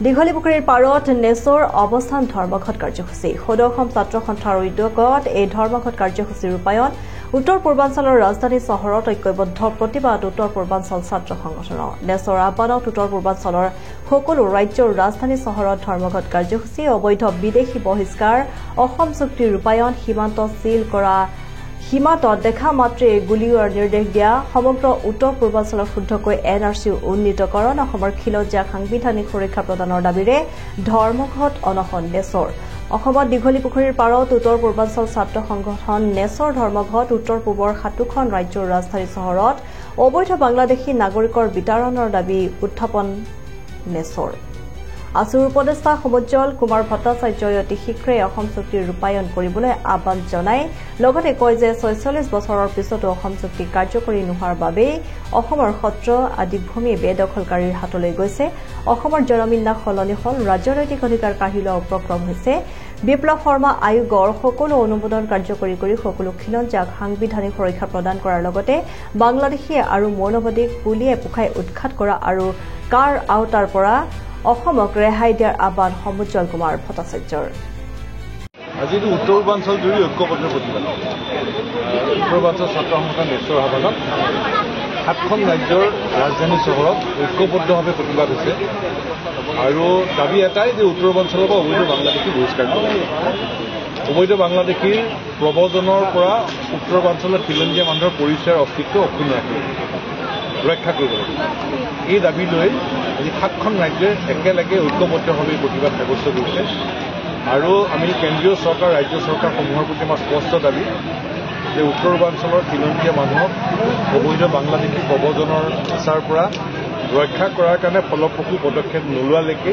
দীঘলীপুখুৰীৰ পাৰত নেচৰ অৱস্থান ধৰ্মঘট কাৰ্যসূচী সদৌ অসম ছাত্ৰ সন্থাৰ উদ্যোগত এই ধৰ্মঘট কাৰ্যসূচী ৰূপায়ণ উত্তৰ পূৰ্বাঞ্চলৰ ৰাজধানী চহৰত ঐক্যবদ্ধ প্ৰতিবাদ উত্তৰ পূৰ্বাঞ্চল ছাত্ৰ সংগঠনৰ নেচৰ আহ্বানত উত্তৰ পূৰ্বাঞ্চলৰ সকলো ৰাজ্যৰ ৰাজধানী চহৰত ধৰ্মঘট কাৰ্যসূচী অবৈধ বিদেশী বহিষ্কাৰ অসম চুক্তি ৰূপায়ণ সীমান্ত সিল কৰা সীমান্তত দেখা মাত্ৰে গুলীওৱাৰ নিৰ্দেশ দিয়া সমগ্ৰ উত্তৰ পূৰ্বাঞ্চলৰ শুদ্ধকৈ এনআৰচি উন্নীতকৰণ অসমৰ খিলঞ্জীয়া সাংবিধানিক সুৰক্ষা প্ৰদানৰ দাবীৰে ধৰ্মঘট অনশন নেচৰ অসমত দীঘলীপুখুৰীৰ পাৰত উত্তৰ পূৰ্বাঞ্চল ছাত্ৰ সংগঠন নেচৰ ধৰ্মঘট উত্তৰ পূবৰ 7খন ৰাজ্যৰ ৰাজধানী চহৰত অবৈধ বাংলাদেশী নাগৰিকৰ বিতৰণৰ দাবী উত্থাপন নেচৰ আছুৰ উপদেষ্টা সমুজ্জ্বল কুমাৰ ভট্টাচাৰ্যই অতি শীঘ্ৰে অসম চুক্তি ৰূপায়ণ কৰিবলৈ আহ্বান জনাই লগতে কয় যে ৪৬ বছৰৰ পিছতো অসম চুক্তি কাৰ্যকৰী নোহোৱাৰ বাবেই অসমৰ সত্ৰ আদি ভূমি বেদখলকাৰীৰ হাতলৈ গৈছে অসমৰ জনবিন্যাস সলনি হ'ল ৰাজনৈতিক অধিকাৰ কাঢ়ি লোৱা উপক্ৰম হৈছে বিপ্লৱ শৰ্মা আয়োগৰ সকলো অনুমোদন কাৰ্যকৰী কৰি সকলো খিলঞ্জীয়াক সাংবিধানিক সুৰক্ষা প্ৰদান কৰাৰ লগতে বাংলাদেশী আৰু মৌলবাদীক পুলিয়ে পোখাই উৎখাত কৰা আৰু কাৰ আওতাৰ পৰা অসমক ৰেহাই দিয়াৰ আহ্বান সমুজ্জ্বল কুমাৰ ভট্টাচাৰ্যৰ আজি উত্তৰ পূৰ্বাঞ্চল জুৰি ঐক্যবদ্ধ প্ৰতিবাদ উত্তৰ পূৰ্বাঞ্চল ছাত্ৰ সংগঠন নেচৰ আহ্বানত 7খন ৰাজ্যৰ ৰাজধানী চহৰত ঐক্যবদ্ধভাৱে প্ৰতিবাদ হৈছে আৰু দাবী এটাই যে উত্তৰ পূৰ্বাঞ্চলৰ পৰা অবৈধ বাংলাদেশী বহিষ্কাৰ কৰিব অবৈধ বাংলাদেশীৰ প্ৰব্ৰজনৰ পৰা উত্তৰ পূৰ্বাঞ্চলৰ খিলঞ্জীয়া মানুহৰ পৰিচয়ৰ অস্তিত্ব অক্ষুণ্ণ ৰক্ষা কৰিব লাগিব এই দাবী লৈ আজি 7খন ৰাজ্যই একেলগে ঐক্যবদ্ধভাৱে প্ৰতিবাদ সাব্যস্ত কৰিছে আৰু আমি কেন্দ্ৰীয় চৰকাৰ ৰাজ্য চৰকাৰসমূহৰ প্ৰতি আমাৰ স্পষ্ট দাবী যে উত্তৰ পূৰ্বাঞ্চলৰ খিলঞ্জীয়া মানুহক অবৈধ বাংলাদেশী প্ৰব্ৰজনৰ হেঁচাৰ পৰা ৰক্ষা কৰাৰ কাৰণে ফলপ্ৰসূ পদক্ষেপ নোলোৱালৈকে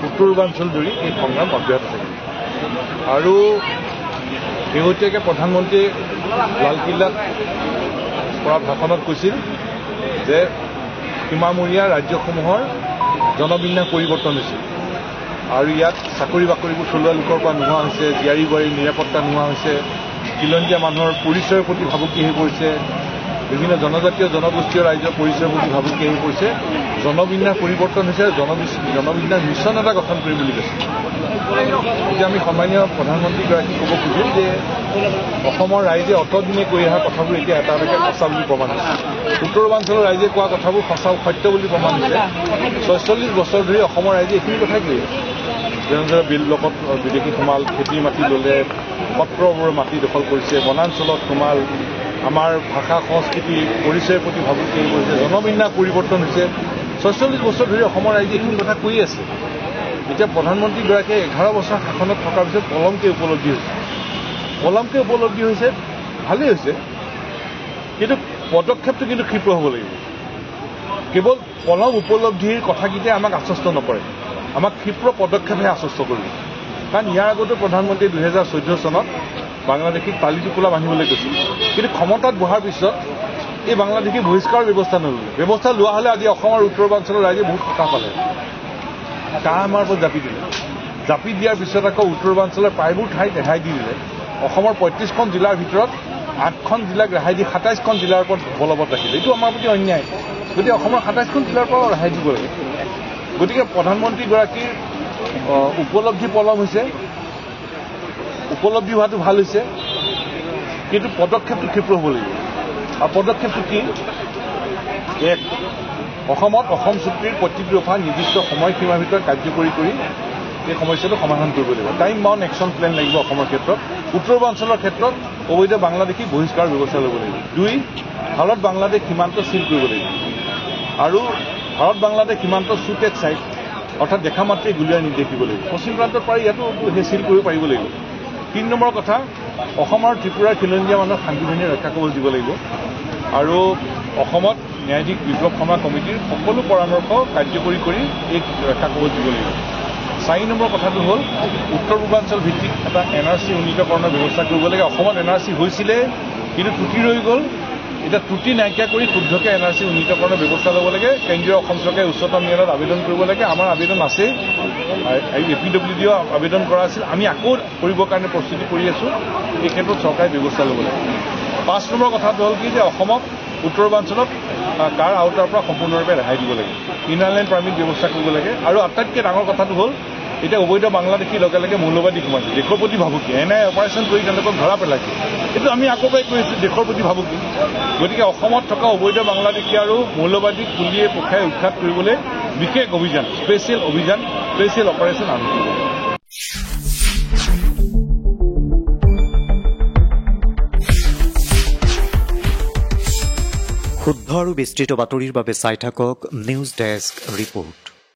উত্তৰ পূৰ্বাঞ্চল জুৰি এই সংগ্ৰাম অব্যাহত থাকিব আৰু শেহতীয়াকৈ প্ৰধানমন্ত্ৰীয়ে লালকিল্লাত কৰা ভাষণত কৈছিল যে সীমামূৰীয়া ৰাজ্যসমূহৰ জনবিন্যাস পৰিৱৰ্তন হৈছে আৰু ইয়াত চাকৰি বাকৰিবোৰ চলোৱা লোকৰ পৰা নোহোৱা হৈছে জীয়াৰী বোৱাৰীৰ নিৰাপত্তা নোহোৱা হৈছে খিলঞ্জীয়া মানুহৰ পৰিচয়ৰ প্ৰতি ভাবুকি হৈ পৰিছে বিভিন্ন জনজাতীয় জনগোষ্ঠীয় ৰাজ্যৰ পৰিচয়ৰ প্ৰতি ভাবুকি হৈ পৰিছে জনবিন্যাস পৰিৱৰ্তন হৈছে জনবিন্যাস মিছন এটা গঠন কৰিম বুলি কৈছে এতিয়া আমি সন্মানীয় প্ৰধানমন্ত্ৰীগৰাকীক ক'ব খোজোঁ যে অসমৰ ৰাইজে অতদিনে কৈ অহা কথাবোৰ এতিয়া এটা এটাকৈ সঁচা বুলি প্ৰমাণ হৈছে উত্তৰ পূৰ্বাঞ্চলৰ ৰাইজে কোৱা কথাবোৰ সঁচা সত্য বুলি প্ৰমাণ হৈছে ৪৬ বছৰ ধৰি অসমৰ ৰাইজে এইখিনি কথাই কৈ আছে যেনেদৰে বিল ব্লকত বিদেশী সোমাল খেতিৰ মাটি ল'লে সত্ৰবোৰ মাটি দখল কৰিছে বনাঞ্চলত সোমাল আমাৰ ভাষা সংস্কৃতি পৰিচয়ৰ প্ৰতি ভাবুকি হৈ পৰিছে জনবিন্যাস পৰিৱৰ্তন হৈছে ৪৬ বছৰ ধৰি অসমৰ ৰাইজে এইখিনি কথা কৈ আছে এতিয়া প্ৰধানমন্ত্ৰীগৰাকীয়ে 11 বছৰ শাসনত থকাৰ পিছত পলমকৈ উপলব্ধি হৈছে ভালেই হৈছে কিন্তু পদক্ষেপটো কিন্তু ক্ষীপ্ৰ হ'ব লাগিব কেৱল পলম উপলব্ধিৰ কথাকেইটাই আমাক আশ্বস্ত নকৰে আমাক ক্ষীপ্ৰ পদক্ষেপহে আশ্বস্ত কৰিব কাৰণ ইয়াৰ আগতে প্ৰধানমন্ত্ৰীয়ে 2014 চনত বাংলাদেশীক পালি টোপোলা বান্ধিবলৈ কৈছিল কিন্তু ক্ষমতাত বহাৰ পিছত এই বাংলাদেশী বহিষ্কাৰৰ ব্যৱস্থা নল'লে ব্যৱস্থা লোৱা হ'লে আজি অসমৰ উত্তৰ পূৰ্বাঞ্চলৰ ৰাইজে বহুত সকাহ পালে কাহ আমাৰ ওপৰত জাপি দিয়াৰ পিছত আকৌ উত্তৰ পূৰ্বাঞ্চলৰ প্ৰায়বোৰ ঠাইত ৰেহাই দি দিলে অসমৰ 35খন জিলাৰ ভিতৰত 8খন জিলাক ৰেহাই দি 27খন জিলাৰ ওপৰত বলবৎ ৰাখিলে এইটো আমাৰ প্ৰতি অন্যায় গতিকে অসমৰ 27খন জিলাৰ পৰা ৰেহাই দিব লাগে গতিকে প্ৰধানমন্ত্ৰীগৰাকীৰ উপলব্ধি পলম হৈছে উপলব্ধি হোৱাটো ভাল হৈছে কিন্তু পদক্ষেপটো ক্ষীপ্ৰ হ'ব লাগিব আৰু পদক্ষেপটো কি এক অসমত অসম চুক্তিৰ প্ৰতিটো দফা নিৰ্দিষ্ট সময়সীমাৰ ভিতৰত কাৰ্যকৰী কৰি এই সমস্যাটো সমাধান কৰিব লাগিব টাইম বাউণ্ড একশ্যন প্লেন লাগিব অসমৰ ক্ষেত্ৰত উত্তৰ পূৰ্বাঞ্চলৰ ক্ষেত্ৰত অবৈধ বাংলাদেশী বহিষ্কাৰৰ ব্যৱস্থা ল'ব লাগিব 2 ভাৰত বাংলাদেশ সীমান্ত চিল কৰিব লাগিব আৰু ভাৰত বাংলাদেশ সীমান্ত চুটেক ছাইট অৰ্থাৎ দেখা মাত্ৰেই গুলীয়াৰ নিৰ্দেশ দিব লাগিব পশ্চিম প্ৰান্তত পাৰি ইয়াতো সেই চিল কৰিব পাৰিব লাগিব 3 নম্বৰ কথা অসম আৰু ত্ৰিপুৰাৰ খিলঞ্জীয়া মানুহক সাংবিধানিক ৰক্ষা কৱচ দিব লাগিব আৰু অসমত ন্যায়াধীশ বিপ্লৱ শৰ্মা কমিটিৰ সকলো পৰামৰ্শ কাৰ্যকৰী কৰি এই ৰক্ষা কৱচ দিব লাগিব 4 নম্বৰ কথাটো হ'ল উত্তৰ পূৰ্বাঞ্চল ভিত্তিক এটা এনআৰচি উন্নীতকৰণৰ ব্যৱস্থা কৰিব লাগে অসমত এনআৰচি হৈছিলে কিন্তু ত্ৰুটি ৰৈ গ'ল এটা ত্ৰুটি নাইকিয়া কৰি শুদ্ধকৈ এনআৰচি উন্নীতকৰণৰ ব্যৱস্থা ল'ব লাগে কেন্দ্ৰীয় অসম চৰকাৰে উচ্চতম ন্যায়ালয়ত আবেদন কৰিব লাগে আমাৰ আবেদন আছে APWDও আবেদন কৰা আছিল আমি আকৌ কৰিবৰ কাৰণে প্ৰস্তুতি কৰি আছোঁ এই ক্ষেত্ৰত চৰকাৰে ব্যৱস্থা ল'ব লাগে 5 নম্বৰ কথাটো হ'ল কি যে অসমত উত্তৰ পূৰ্বাঞ্চলত কাৰ আওতাৰ পৰা সম্পূৰ্ণৰূপে ৰেহাই দিব লাগে ইনাৰলাইন পাৰ্মিট ব্যৱস্থা কৰিব লাগে আৰু আটাইতকৈ ডাঙৰ কথাটো হ'ল এতিয়া অবৈধ বাংলাদেশী লগে লগে মৌলবাদী সোমাইছে দেশৰ প্ৰতি ভাবুকি এনে অপাৰেশ্যন কৰি তেওঁলোকক ধৰা পেলাইছে কিন্তু আমি আকৌ পৰাই কৈছোঁ দেশৰ প্ৰতি ভাবুকি গতিকে অসমত থকা অবৈধ বাংলাদেশী আৰু মৌলবাদী পুলিয়ে পখাই উৎখাত কৰিবলৈ বিশেষ অভিযান স্পেচিয়েল অপাৰেশ্যন আৰম্ভ কৰিব শুদ্ধ আৰু বিস্তৃত বাতৰিৰ বাবে চাই থাকক নিউজ ডেস্ক ৰিপৰ্ট।